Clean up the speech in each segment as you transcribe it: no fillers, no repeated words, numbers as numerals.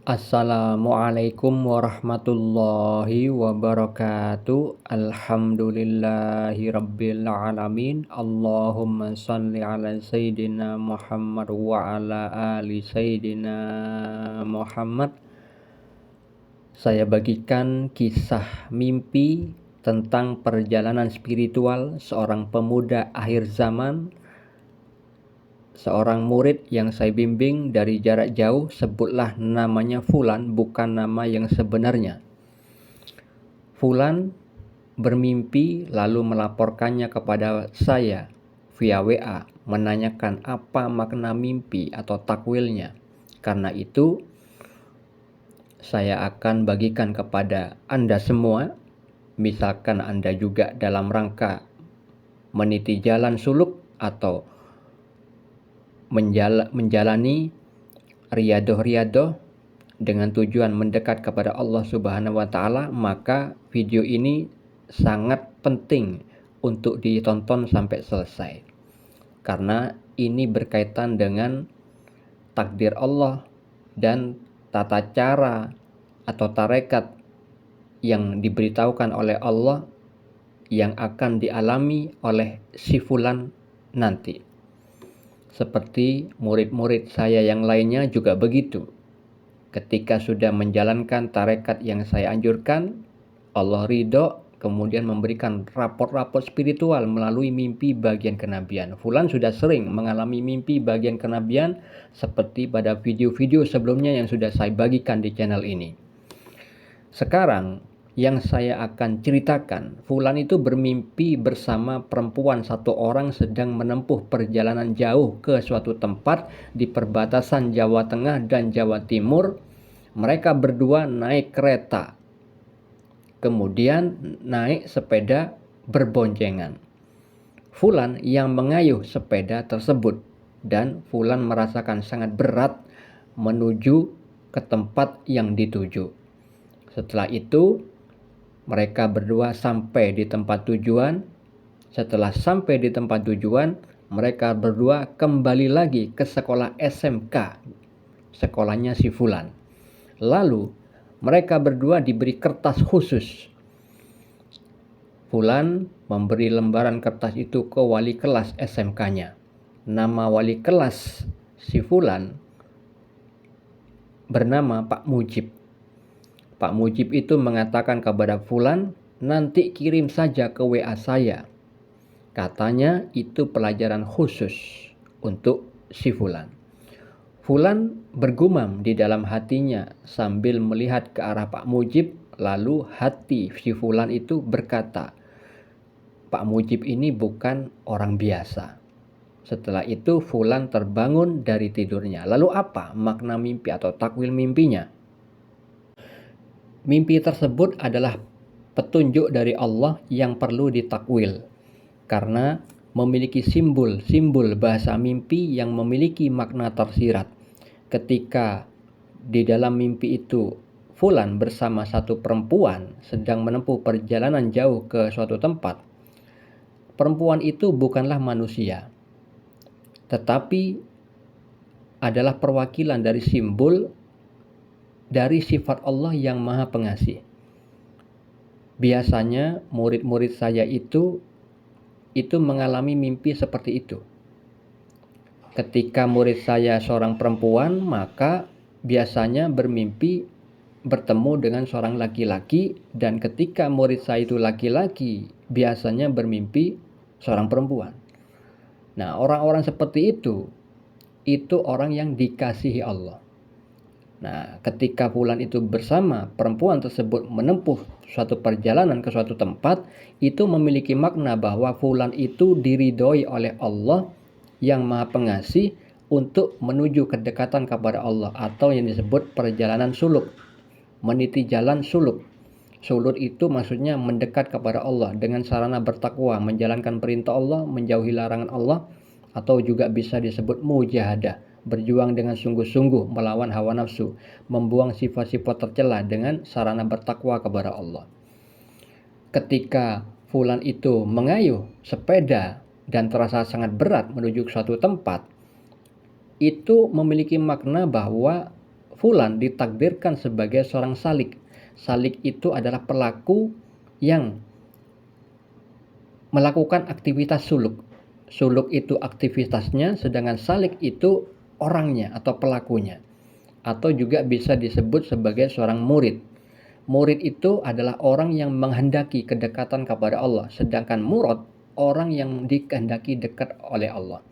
Assalamualaikum warahmatullahi wabarakatuh. Alhamdulillahi rabbil alamin. Allahumma salli ala sayyidina Muhammad wa ala ali sayyidina Muhammad. Saya bagikan kisah mimpi tentang perjalanan spiritual seorang pemuda akhir zaman, seorang murid yang saya bimbing dari jarak jauh. Sebutlah namanya Fulan, bukan nama yang sebenarnya. Fulan bermimpi lalu melaporkannya kepada saya via WA, menanyakan apa makna mimpi atau takwilnya. Karena itu saya akan bagikan kepada Anda semua. Misalkan Anda juga dalam rangka meniti jalan suluk atau menjalani riadoh-riadoh dengan tujuan mendekat kepada Allah Subhanahu wa Ta'ala, maka video ini sangat penting untuk ditonton sampai selesai, karena ini berkaitan dengan takdir Allah dan tata cara atau tarekat yang diberitahukan oleh Allah yang akan dialami oleh si Fulan nanti. Seperti murid-murid saya yang lainnya juga begitu. Ketika sudah menjalankan tarekat yang saya anjurkan, Allah ridho, kemudian memberikan raport-raport spiritual melalui mimpi bagian kenabian. Fulan sudah sering mengalami mimpi bagian kenabian seperti pada video-video sebelumnya yang sudah saya bagikan di channel ini. Sekarang yang saya akan ceritakan, Fulan itu bermimpi bersama perempuan satu orang sedang menempuh perjalanan jauh ke suatu tempat di perbatasan Jawa Tengah dan Jawa Timur. Mereka berdua naik kereta, kemudian naik sepeda berboncengan. Fulan yang mengayuh sepeda tersebut, dan Fulan merasakan sangat berat menuju ke tempat yang dituju. Setelah itu mereka berdua sampai di tempat tujuan. Setelah sampai di tempat tujuan, mereka berdua kembali lagi ke sekolah SMK, sekolahnya si Fulan. Lalu mereka berdua diberi kertas khusus. Fulan memberi lembaran kertas itu ke wali kelas SMK-nya. Nama wali kelas si Fulan bernama Pak Mujib. Pak Mujib itu mengatakan kepada Fulan, nanti kirim saja ke WA saya. Katanya itu pelajaran khusus untuk si Fulan. Fulan bergumam di dalam hatinya sambil melihat ke arah Pak Mujib. Lalu hati si Fulan itu berkata, Pak Mujib ini bukan orang biasa. Setelah itu Fulan terbangun dari tidurnya. Lalu apa makna mimpi atau takwil mimpinya? Mimpi tersebut adalah petunjuk dari Allah yang perlu ditakwil, karena memiliki simbol-simbol bahasa mimpi yang memiliki makna tersirat. Ketika di dalam mimpi itu Fulan bersama satu perempuan sedang menempuh perjalanan jauh ke suatu tempat, perempuan itu bukanlah manusia, tetapi adalah perwakilan dari simbol dari sifat Allah yang Maha Pengasih. Biasanya murid-murid saya itu mengalami mimpi seperti itu. Ketika murid saya seorang perempuan, maka biasanya bermimpi bertemu dengan seorang laki-laki, dan ketika murid saya itu laki-laki, biasanya bermimpi seorang perempuan. Nah, orang-orang seperti itu orang yang dikasihi Allah. Nah, ketika Fulan itu bersama perempuan tersebut menempuh suatu perjalanan ke suatu tempat, itu memiliki makna bahwa Fulan itu diridhoi oleh Allah yang Maha Pengasih untuk menuju kedekatan kepada Allah, atau yang disebut perjalanan suluk, meniti jalan suluk. Suluk itu maksudnya mendekat kepada Allah dengan sarana bertakwa, menjalankan perintah Allah, menjauhi larangan Allah, atau juga bisa disebut mujahadah, berjuang dengan sungguh-sungguh melawan hawa nafsu, membuang sifat-sifat tercela dengan sarana bertakwa kepada Allah. Ketika Fulan itu mengayuh sepeda dan terasa sangat berat menuju ke suatu tempat, itu memiliki makna bahwa Fulan ditakdirkan sebagai seorang salik. Salik itu adalah pelaku yang melakukan aktivitas suluk. Suluk itu aktivitasnya, sedangkan salik itu orangnya atau pelakunya. Atau juga bisa disebut sebagai seorang murid. Murid itu adalah orang yang menghendaki kedekatan kepada Allah, sedangkan murad orang yang dikehendaki dekat oleh Allah.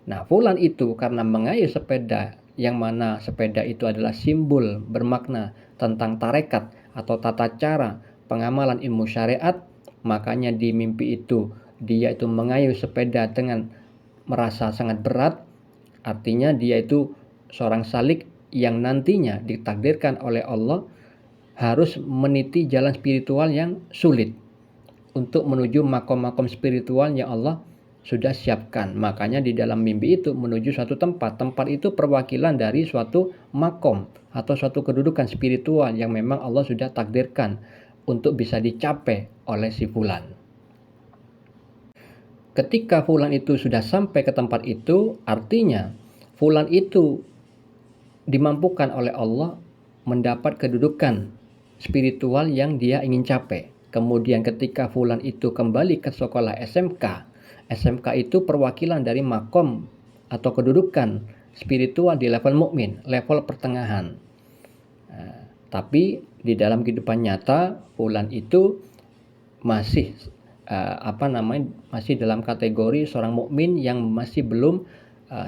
Nah, fulan itu karena mengayuh sepeda, yang mana sepeda itu adalah simbol bermakna tentang tarekat atau tata cara pengamalan ilmu syariat, makanya di mimpi itu dia itu mengayuh sepeda dengan merasa sangat berat. Artinya dia itu seorang salik yang nantinya ditakdirkan oleh Allah harus meniti jalan spiritual yang sulit untuk menuju makom-makom spiritual yang Allah sudah siapkan. Makanya di dalam mimpi itu menuju suatu tempat. Tempat itu perwakilan dari suatu makom atau suatu kedudukan spiritual yang memang Allah sudah takdirkan untuk bisa dicapai oleh si fulan. Ketika fulan itu sudah sampai ke tempat itu, artinya fulan itu dimampukan oleh Allah mendapat kedudukan spiritual yang dia ingin capai. Kemudian ketika fulan itu kembali ke sekolah SMK, SMK itu perwakilan dari makom atau kedudukan spiritual di level mukmin, level pertengahan. Tapi di dalam kehidupan nyata, fulan itu masih masih dalam kategori seorang mukmin yang masih belum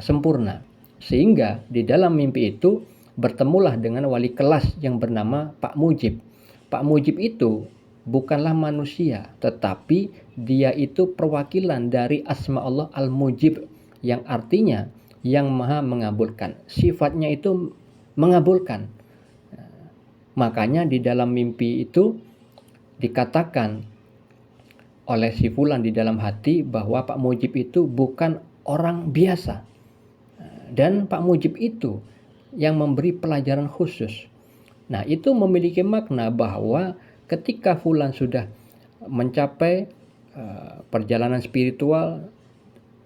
sempurna. Sehingga di dalam mimpi itu bertemulah dengan wali kelas yang bernama Pak Mujib. Pak Mujib itu bukanlah manusia, tetapi dia itu perwakilan dari asma Allah Al-Mujib, yang artinya yang maha mengabulkan. Sifatnya itu mengabulkan. Makanya di dalam mimpi itu dikatakan oleh si fulan di dalam hati bahwa Pak Mujib itu bukan orang biasa. Dan Pak Mujib itu yang memberi pelajaran khusus. Nah, itu memiliki makna bahwa ketika fulan sudah mencapai perjalanan spiritual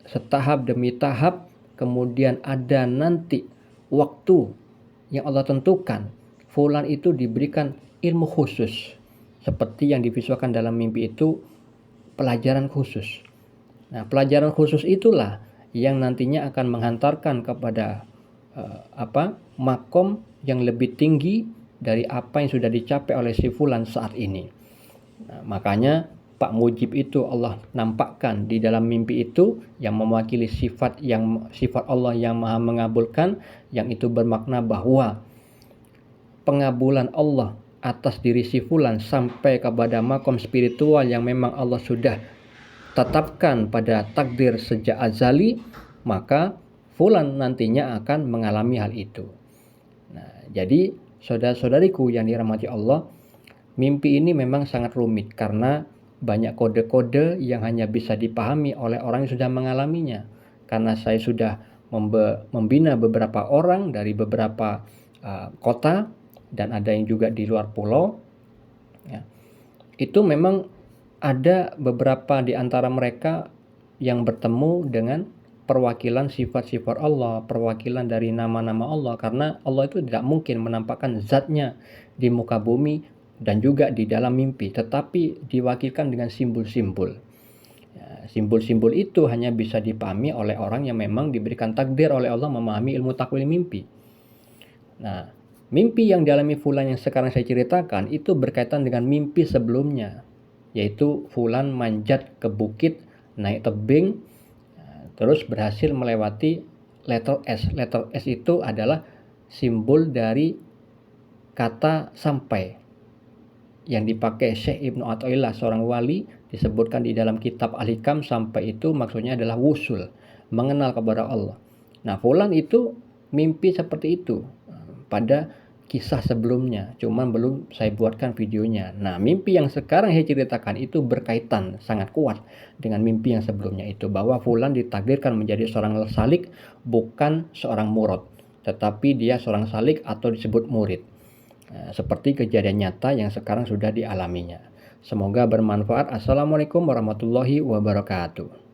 setahap demi tahap, kemudian ada nanti waktu yang Allah tentukan, fulan itu diberikan ilmu khusus. Seperti yang divisualkan dalam mimpi itu, pelajaran khusus. Nah, pelajaran khusus itulah yang nantinya akan menghantarkan kepada makom yang lebih tinggi dari apa yang sudah dicapai oleh si fulan saat ini. Nah, makanya Pak Mujib itu Allah nampakkan di dalam mimpi itu yang mewakili sifat Allah yang maha mengabulkan, yang itu bermakna bahwa pengabulan Allah atas diri si fulan sampai kepada makom spiritual yang memang Allah sudah tetapkan pada takdir sejak azali, maka fulan nantinya akan mengalami hal itu. Nah, jadi saudara-saudariku yang dirahmati Allah, mimpi ini memang sangat rumit karena banyak kode-kode yang hanya bisa dipahami oleh orang yang sudah mengalaminya. Karena saya sudah membina beberapa orang dari beberapa kota dan ada yang juga di luar pulau. Ya. Itu memang ada beberapa di antara mereka yang bertemu dengan perwakilan sifat-sifat Allah, perwakilan dari nama-nama Allah, karena Allah itu tidak mungkin menampakkan zatnya di muka bumi dan juga di dalam mimpi, tetapi diwakilkan dengan simbol-simbol. Ya, simbol-simbol itu hanya bisa dipahami oleh orang yang memang diberikan takdir oleh Allah memahami ilmu takwil mimpi. Nah, mimpi yang dialami fulan yang sekarang saya ceritakan itu berkaitan dengan mimpi sebelumnya, yaitu fulan manjat ke bukit, naik tebing, terus berhasil melewati letter S. Letter S itu adalah simbol dari kata sampai yang dipakai Syekh Ibnu Athaillah, seorang wali, disebutkan di dalam kitab Al-Hikam. Sampai itu maksudnya adalah wusul, mengenal kepada Allah. Nah, fulan itu mimpi seperti itu pada kisah sebelumnya, cuman belum saya buatkan videonya. Nah, mimpi yang sekarang saya ceritakan itu berkaitan sangat kuat dengan mimpi yang sebelumnya itu, bahwa fulan ditakdirkan menjadi seorang salik, bukan seorang murad, tetapi dia seorang salik atau disebut murid. Nah, seperti kejadian nyata yang sekarang sudah dialaminya. Semoga bermanfaat. Assalamualaikum warahmatullahi wabarakatuh.